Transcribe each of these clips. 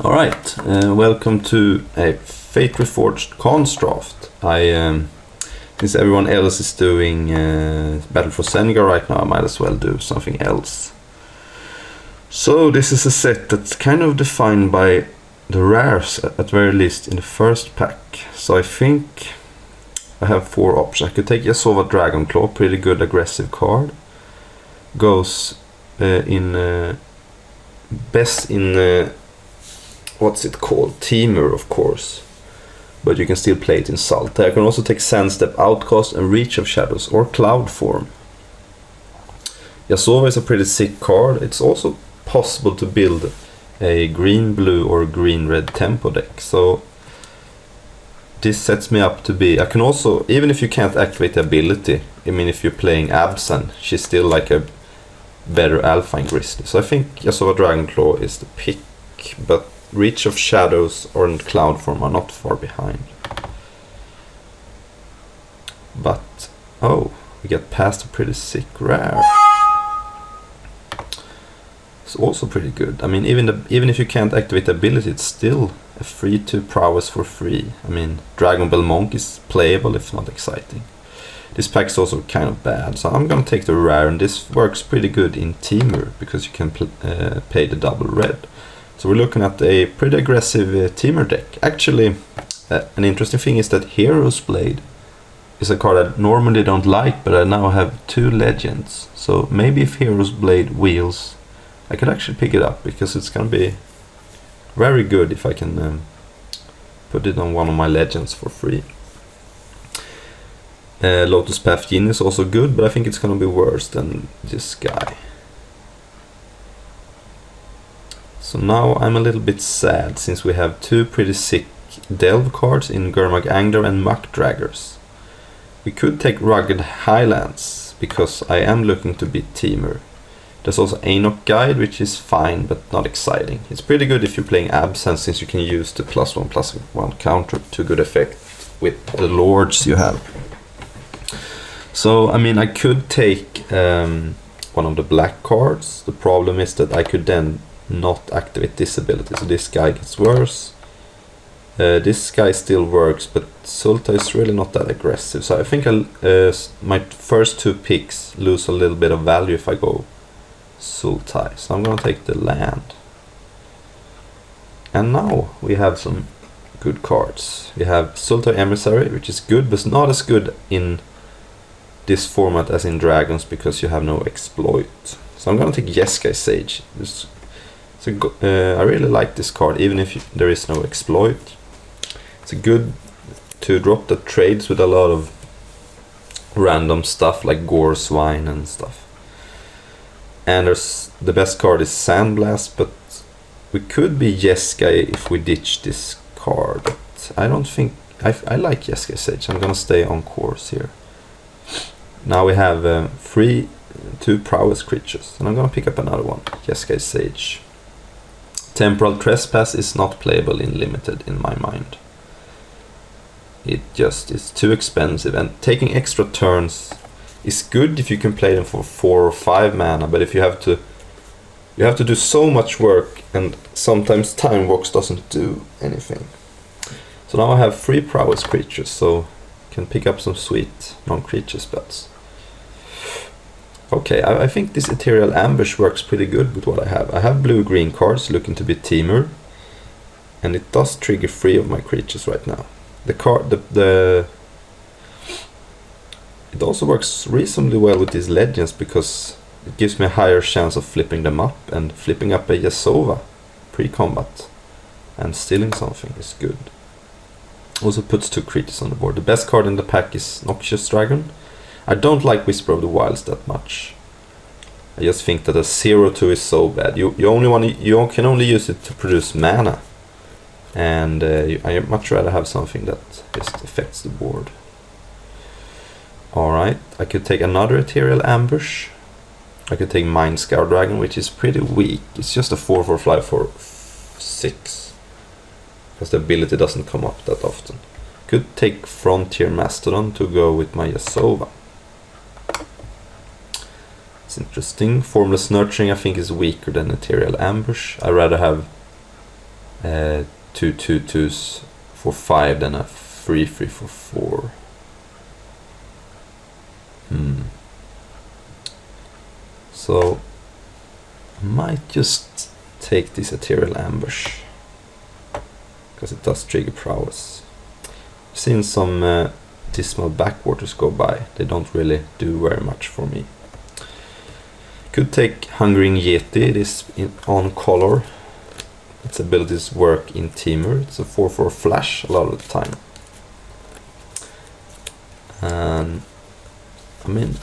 Alright, welcome to a Fate Reforged-Khans draft. Since everyone else is doing Battle for Senegal right now, I might as well do something else. So this is a set that's kind of defined by the rares, at very least in the first pack. So I think I have four options. I could take Yasova Dragonclaw, pretty good aggressive card. Goes best in what's it called? Teamer, of course. But you can still play it in Sultai. I can also take Sandstep, Outcast, and Reach of Shadows, or Cloud Form. Yasova is a pretty sick card. It's also possible to build a green-blue or green-red tempo deck. So this sets me up to be... I can also, even if you can't activate the ability, I mean, if you're playing Absan, she's still like a better Alpine Grizzly. So I think Yasova Dragonclaw is the pick, but Reach of Shadows or Cloud Form are not far behind. But, oh, we get past a pretty sick rare. It's also pretty good. I mean, even if you can't activate the ability, it's still a free 2 prowess for free. I mean, Dragon Bell Monk is playable if not exciting. This pack is also kind of bad, so I'm gonna take the rare, and this works pretty good in Teamer because you can pay the double red. So we're looking at a pretty aggressive Teamer deck. Actually, an interesting thing is that Hero's Blade is a card I normally don't like, but I now have 2 legends. So maybe if Hero's Blade wheels, I could actually pick it up, because it's gonna be very good if I can put it on one of my legends for free. Lotus Path Yin is also good, but I think it's gonna be worse than this guy. So now I'm a little bit sad, since we have 2 pretty sick Delve cards in Gurmag Angler and Muck Draggers. We could take Rugged Highlands, because I am looking to beat Teamer. There's also Anok Guide, which is fine, but not exciting. It's pretty good if you're playing Absence, since you can use the +1/+1 counter to good effect with the lords you have. So, I mean, I could take one of the black cards. The problem is that I could then not activate this ability, so this guy gets worse. This guy still works, but Sultai is really not that aggressive, so I think my first 2 picks lose a little bit of value if I go Sultai, so I'm gonna take the land. And now we have some good cards. We have Sultai Emissary, which is good, but not as good in this format as in Dragons, because you have no exploit. So I'm gonna take Jeskai Sage. I really like this card, even if there is no exploit. It's a good to drop that trades with a lot of random stuff like Gore Swine and stuff. And the best card is Sandblast, but we could be Jeskai if we ditch this card. But I don't think... I like Jeskai Sage, I'm gonna stay on course here. Now we have 3 2 prowess creatures, and I'm gonna pick up another one, Jeskai Sage. Temporal Trespass is not playable in Limited in my mind. It just is too expensive, and taking extra turns is good if you can play them for 4 or 5 mana, but if you have to do so much work, and sometimes Time Walks doesn't do anything. So now I have 3 prowess creatures, so I can pick up some sweet non-creature spells. Okay, I think this Ethereal Ambush works pretty good with what I have. I have blue-green cards looking to be Teamer, and it does trigger 3 of my creatures right now. It also works reasonably well with these legends, because it gives me a higher chance of flipping them up, and flipping up a Yasova pre-combat and stealing something is good. Also puts 2 creatures on the board. The best card in the pack is Noxious Dragon. I don't like Whisper of the Wilds that much. I just think that a 0/2 is so bad. You can only use it to produce mana, and I much rather have something that just affects the board. Alright, I could take another Ethereal Ambush. I could take Mind Scour Dragon, which is pretty weak. It's just a 4/4 fly for 6, because the ability doesn't come up that often. Could take Frontier Mastodon to go with my Yasova. It's interesting. Formless Nurturing I think is weaker than Ethereal Ambush. I'd rather have 2 2/2s for 5, then a 3/3 for 4. So I might just take this Ethereal Ambush, because it does trigger prowess. I've seen some Dismal Backwaters go by. They don't really do very much for me. Could take Hungering Yeti. It is on color. Its abilities work in Teamer. It's a 4/4 flash a lot of the time. And I mean,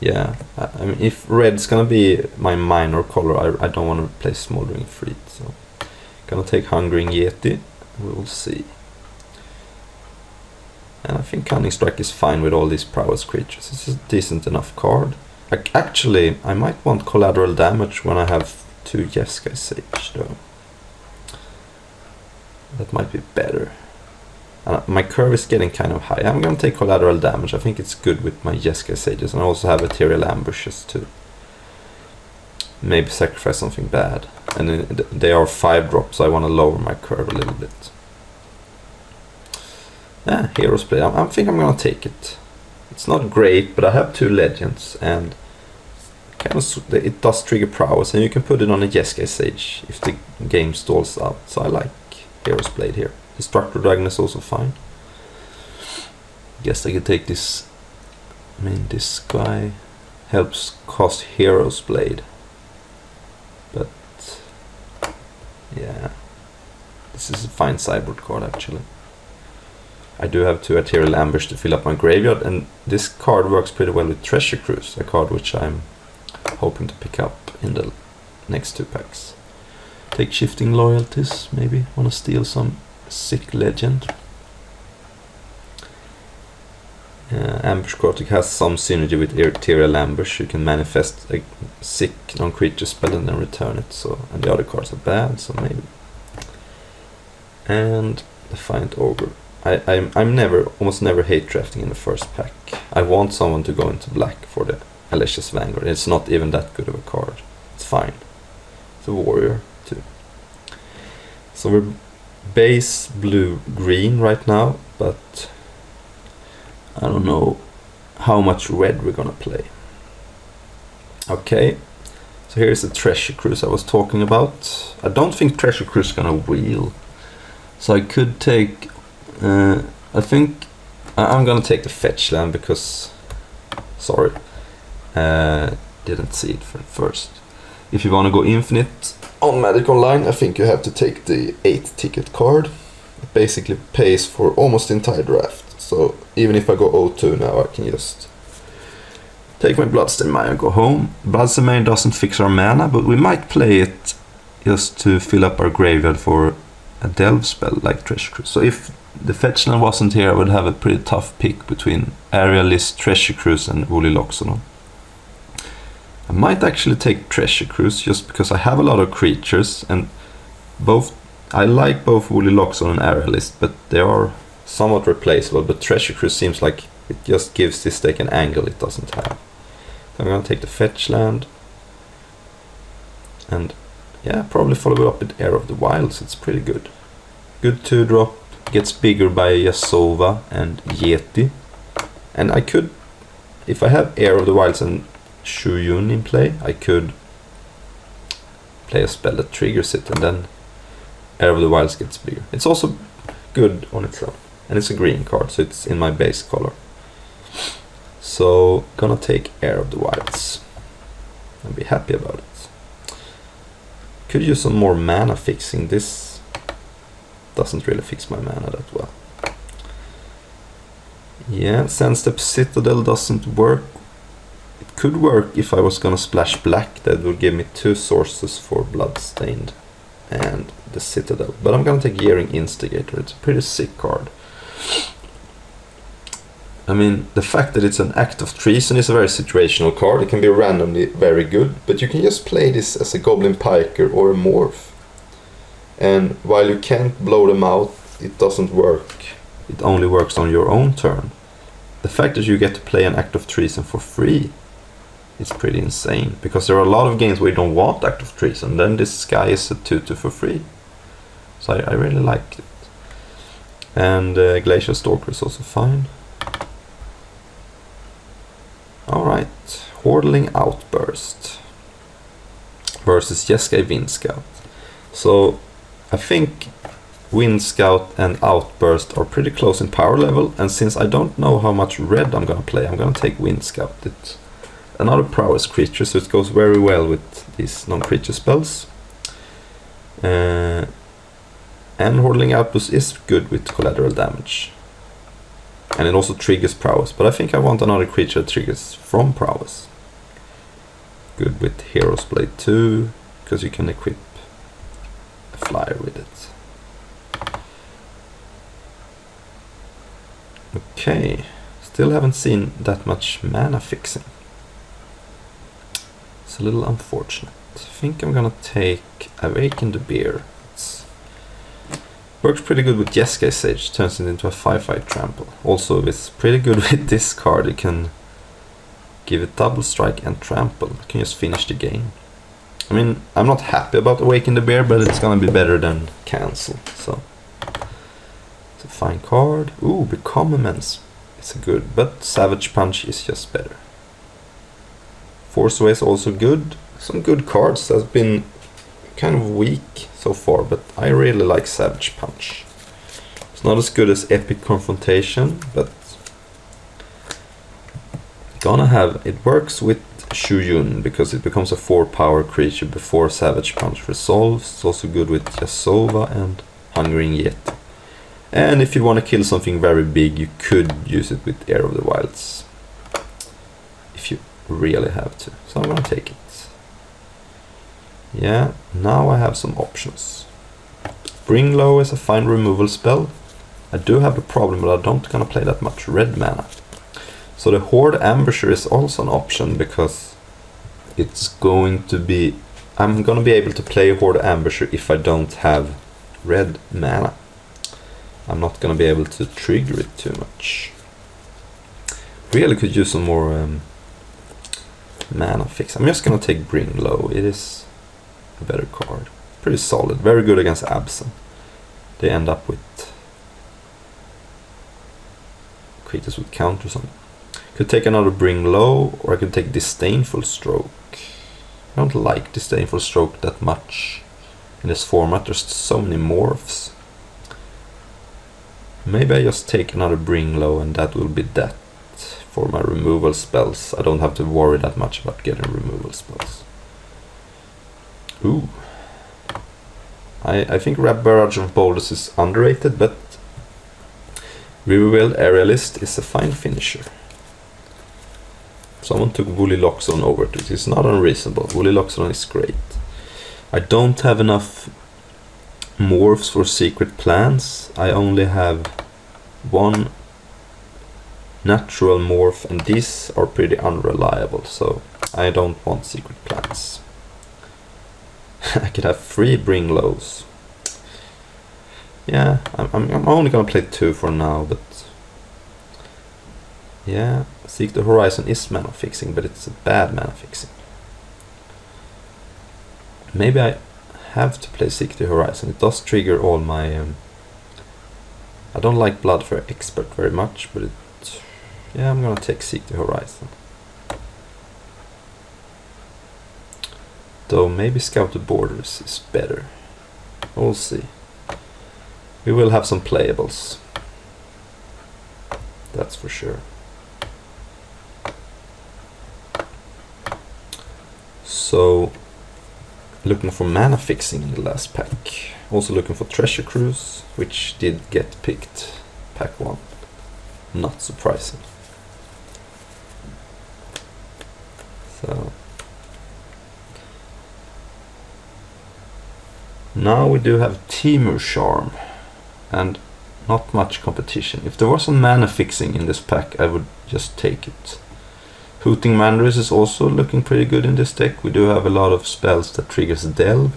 yeah, I mean, if red's gonna be my minor color, I don't want to play Smoldering Fleet, so gonna take Hungering Yeti. We'll see. And I think Cunning Strike is fine with all these prowess creatures. It's a decent enough card. Actually, I might want collateral damage when I have 2 Jeskai Sage, though. That might be better. My curve is getting kind of high. I'm gonna take collateral damage. I think it's good with my Jeskai Sages, and I also have Ethereal Ambushes to maybe sacrifice something bad. And they are 5 drops, so I want to lower my curve a little bit. Yeah, Heroes Blade. I think I'm gonna take it. It's not great, but I have 2 legends, and kind of it does trigger prowess, and you can put it on a Jeskai Sage if the game stalls out. So I like Heroes Blade here. Destructor Dragon is also fine. Guess I could take this. I mean, this guy helps cost Heroes Blade, but yeah, this is a fine sideboard card actually. I do have 2 Ethereal Ambush to fill up my graveyard, and this card works pretty well with Treasure Cruise, a card which I'm hoping to pick up in the next 2 packs. Take Shifting Loyalties, maybe. Want to steal some sick legend. Ambush Cortic has some synergy with Ethereal Ambush. You can manifest a sick non-creature spell and then return it. So, and the other cards are bad, so maybe. And Defiant Ogre. I'm almost never hate drafting in the first pack. I want someone to go into black for the Alicia's Vanguard. It's not even that good of a card. It's fine. It's a warrior too. So we're base blue-green right now, but I don't know how much red we're gonna play. Okay, so here's the Treasure Cruise I was talking about. I don't think Treasure Cruise is gonna wheel, so I could take. I think I'm gonna take the fetch land because, sorry, didn't see it first. If you want to go infinite on Magic Online, I think you have to take the 8 ticket card. It basically pays for almost the entire draft. So even if I go 0-2 now, I can just take my Bloodstained Mire and go home. Bloodstained Mire doesn't fix our mana, but we might play it just to fill up our graveyard for a delve spell like Treasure Cruise. So if the fetch land wasn't here, I would have a pretty tough pick between Aerialist, Treasure Cruise and Woolly Loxodon. I might actually take Treasure Cruise just because I have a lot of creatures, and I like both Woolly Loxodon and Aerialist, but they are somewhat replaceable. But Treasure Cruise seems like it just gives this deck an angle it doesn't have. So I'm gonna take the fetch land, and yeah, probably follow it up with Air of the Wilds. It's pretty good. Good 2-drop. Gets bigger by Yasova and Yeti. And I could, if I have Air of the Wilds and Shuyun in play, I could play a spell that triggers it, and then Air of the Wilds gets bigger. It's also good on its own, and it's a green card, so it's in my base color. So gonna take Air of the Wilds and be happy about it. Could use some more mana fixing. This doesn't really fix my mana that well. Yeah, Sandstep Citadel doesn't work. It could work if I was gonna splash black. That would give me 2 sources for Bloodstained and the Citadel. But I'm gonna take Yearing Instigator. It's a pretty sick card. I mean, the fact that it's an Act of Treason is a very situational card. It can be randomly very good, but you can just play this as a Goblin Piker or a Morph. And while you can't blow them out, it doesn't work. It only works on your own turn. The fact that you get to play an Act of Treason for free it's pretty insane, because there are a lot of games where you don't want active trees, and then this guy is a 2/2 for free. So I really like it. And Glacial Stalker is also fine. Alright, Hordling Outburst versus Jeskai Wind Scout. So I think Wind Scout and Outburst are pretty close in power level, and since I don't know how much red I'm gonna play, I'm gonna take Wind Scout. It's another prowess creature, so it goes very well with these non-creature spells. And Hordling Outburst is good with collateral damage. And it also triggers prowess, but I think I want another creature that triggers from prowess. Good with Hero's Blade 2, because you can equip a flyer with it. Okay, still haven't seen that much mana fixing. It's a little unfortunate. I think I'm gonna take Awaken the Bear. Works pretty good with Jeskai Sage, turns it into a 5/5 trample. Also, it's pretty good with this card. You can give it double strike and trample. You can just finish the game. I mean, I'm not happy about Awaken the Bear, but it's gonna be better than Cancel. So it's a fine card. Ooh, Become Immense. It's a good, but Savage Punch is just better. Force Away is also good. Some good cards that's been kind of weak so far, but I really like Savage Punch. It's not as good as Epic Confrontation, but gonna have it. Works with Shuyun because it becomes a 4-power creature before Savage Punch resolves. It's also good with Yasova and Hungering Yeti. And if you want to kill something very big, you could use it with Air of the Wilds if you really have to. So I'm gonna take it. Yeah, now I have some options. Bring Low is a fine removal spell. I do have a problem, but I don't gonna play that much red mana. So the Horde Ambusher is also an option, because it's going to be... I'm gonna be able to play Horde Ambusher if I don't have red mana. I'm not gonna be able to trigger it too much. Really could use some more mana fix. I'm just gonna take Bring Low. It is a better card. Pretty solid. Very good against Absent. They end up with creatures with counters on them. Could take another Bring Low, or I could take Disdainful Stroke. I don't like Disdainful Stroke that much in this format. There's so many morphs. Maybe I just take another Bring Low, and that will be that for my removal spells. I don't have to worry that much about getting removal spells. Ooh. I think Barrage of Boulders is underrated, but Riverwild Aerialist is a fine finisher. Someone took Woolly Loxodon over to it. It's not unreasonable. Woolly Loxodon is great. I don't have enough morphs for Secret Plans. I only have one natural morph, and these are pretty unreliable, so I don't want Secret Plans. I could have 3 Bring Lows. Yeah, I'm only gonna play 2 for now, but yeah, Seek the Horizon is mana fixing, but it's a bad mana fixing. Maybe I have to play Seek the Horizon. It does trigger all my... I don't like Bloodfire Expert very much, but yeah, I'm gonna take Seek the Horizon. Though maybe Scout the Borders is better. We'll see. We will have some playables. That's for sure. So, looking for mana fixing in the last pack. Also looking for Treasure Cruise, which did get picked pack 1. Not surprising. So now we do have Timur Charm, and not much competition. If there was some mana fixing in this pack, I would just take it. Hooting Mandris is also looking pretty good in this deck. We do have a lot of spells that triggers Delve.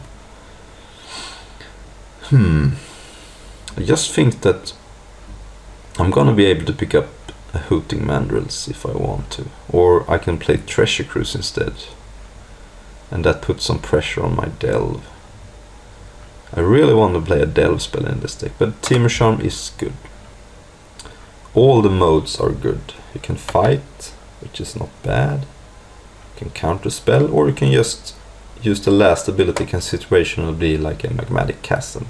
I just think that I'm gonna be able to pick up a Hooting Mandrills if I want to. Or I can play Treasure Cruise instead. And that puts some pressure on my Delve. I really want to play a Delve spell in this deck, but Temur Charm is good. All the modes are good. You can fight, which is not bad. You can counter spell, or you can just use the last ability can situationally like a Magmatic Chasm.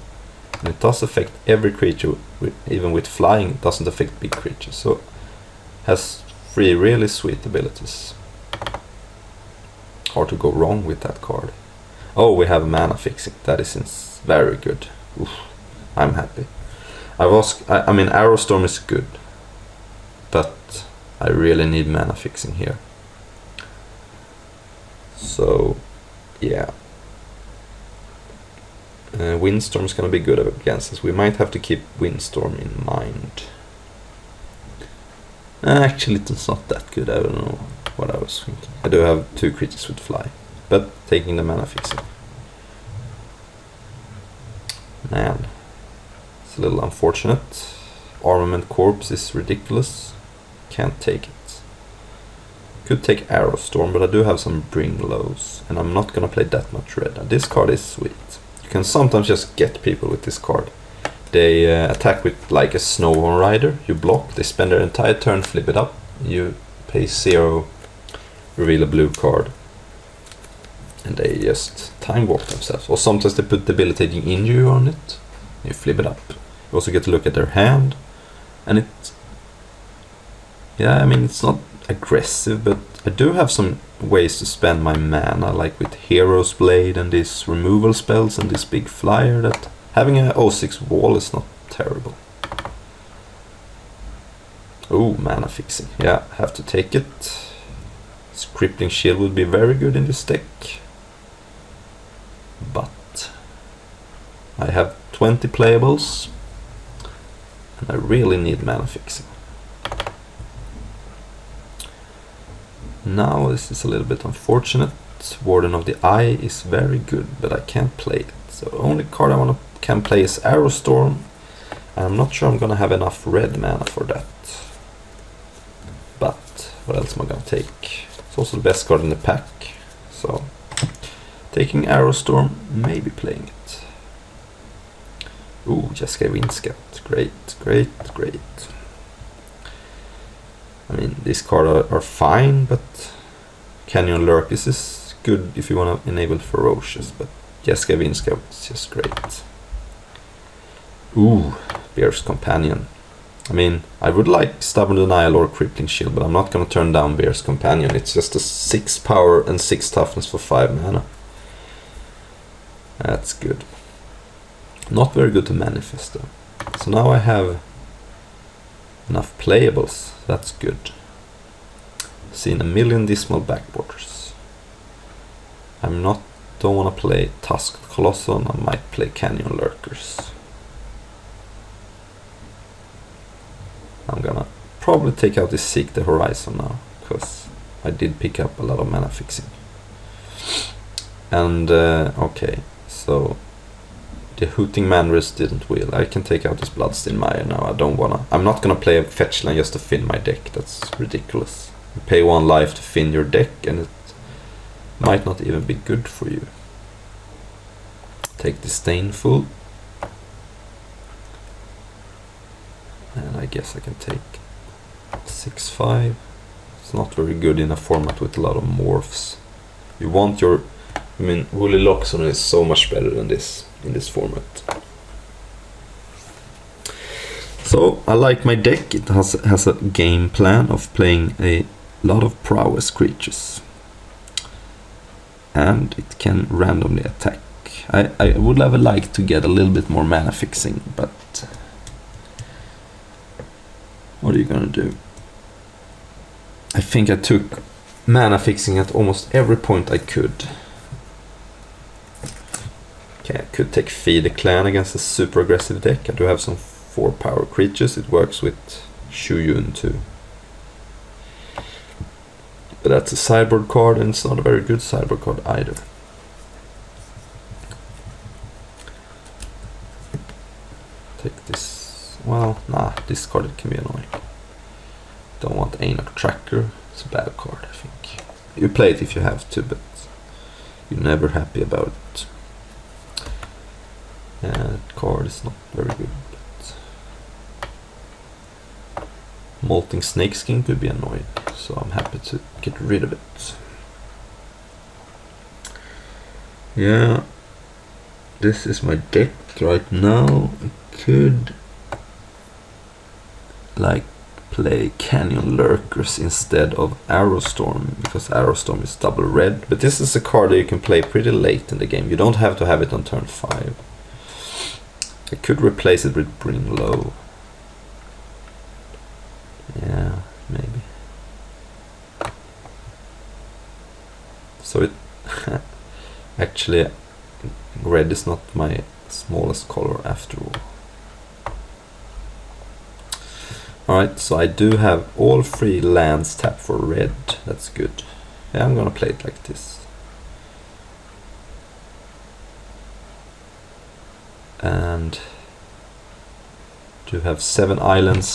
And it does affect every creature, even with flying, it doesn't affect big creatures. So has 3 really sweet abilities. Hard to go wrong with that card. Oh, we have mana fixing. That is very good. Oof, I'm happy. I mean, Arrow Storm is good, but I really need mana fixing here. So, yeah. Windstorm is going to be good against us. We might have to keep Windstorm in mind. Actually, it's not that good. I don't know what I was thinking. I do have 2 creatures with fly, but taking the mana fixing. Man, it's a little unfortunate. Armament Corpse is ridiculous. Can't take it. Could take Arrow Storm, but I do have some Bring Lows, and I'm not gonna play that much red. And this card is sweet. You can sometimes just get people with this card. They attack with like a Snowhorn Rider. You block, they spend their entire turn, flip it up. You pay 0, reveal a blue card. And they just time walk themselves. Or sometimes they put debilitating injury on it. You flip it up. You also get to look at their hand. And it... yeah, I mean, it's not aggressive, but I do have some ways to spend my mana, like with Hero's Blade and these removal spells and this big flyer, that having a 0/6 wall is not terrible. Oh, mana fixing. Yeah, have to take it. Crippling Shield would be very good in this deck. But I have 20 playables and I really need mana fixing. Now this is a little bit unfortunate. Warden of the Eye is very good, but I can't play it. So the only card I can play is Arrow Storm, and I'm not sure I'm gonna have enough red mana for that. But what else am I gonna take? It's also the best card in the pack, so taking Arrow Storm, maybe playing it. Ooh, Jeskai Wind Scout. Great, great, great. I mean, these cards are fine, but Canyon Lurkers is good if you want to enable Ferocious, but Jeskai Wind Scout is just great. Ooh, Bear's Companion. I mean, I would like Stubborn Denial or Crippling Shield, but I'm not going to turn down Bear's Companion. It's just a 6 power and 6 toughness for 5 mana. That's good. Not very good to manifest though. So now I have enough playables. That's good. Seen a million Dismal Backborders. Don't want to play Tusk Colossal. I might play Canyon Lurkers. I'm gonna probably take out this Seek the Horizon now, because I did pick up a lot of mana fixing. And okay, so the Hooting Mandrills didn't wheel. I can take out this Bloodstained Mire now. I'm not gonna play a fetch land just to fin my deck. That's ridiculous. You pay 1 life to fin your deck, and it might not even be good for you. Take Disdainful. And I guess I can take 6/5. It's not very good in a format with a lot of morphs. You want your... I mean, Woolly Loxodon is so much better than this in this format. So I like my deck. It has a game plan of playing a lot of prowess creatures. And it can randomly attack. I would have liked to get a little bit more mana fixing, but what are you gonna do? I think I took mana fixing at almost every point I could. Okay, I could take Feed the Clan against a super aggressive deck. I do have some 4 power creatures. It works with Shuyun too. But that's a sideboard card, and it's not a very good sideboard card either. Take this. Well, nah, this card can be annoying. Lurker. It's a bad card, I think. You play it if you have to, but you're never happy about it. That card is not very good. But Molting Snakeskin could be annoying, so I'm happy to get rid of it. Yeah, this is my deck right now. I could like play Canyon Lurkers instead of Arrowstorm, because Arrowstorm is double red, but this is a card that you can play pretty late in the game. You don't have to have it on turn 5. I could replace it with Bring Low. Yeah, maybe. So it actually, red is not my smallest color after all. Alright, so I do have all 3 lands tapped for red. That's good. Yeah, I'm gonna play it like this. And do have 7 islands,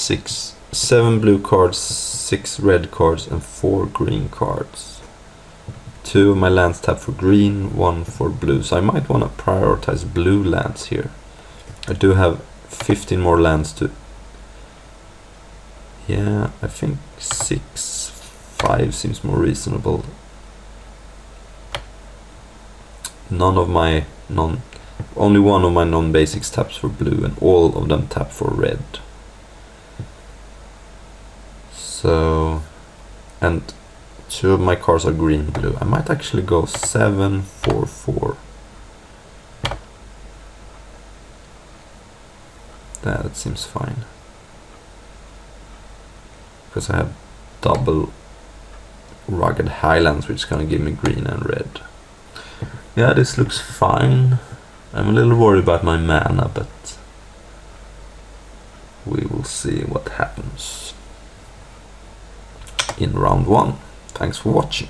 7 blue cards, 6 red cards, and 4 green cards. 2 of my lands tapped for green, 1 for blue. So I might want to prioritize blue lands here. I do have 15 more lands to... Yeah, I think 6, 5 seems more reasonable. Only one of my non-basics taps for blue, and all of them tap for red. So, and 2 of my cards are green blue. I might actually go 7, 4, 4. That seems fine. Because I have double Rugged Highlands, which is going to give me green and red. Yeah, this looks fine. I'm a little worried about my mana, but we will see what happens in round 1. Thanks for watching.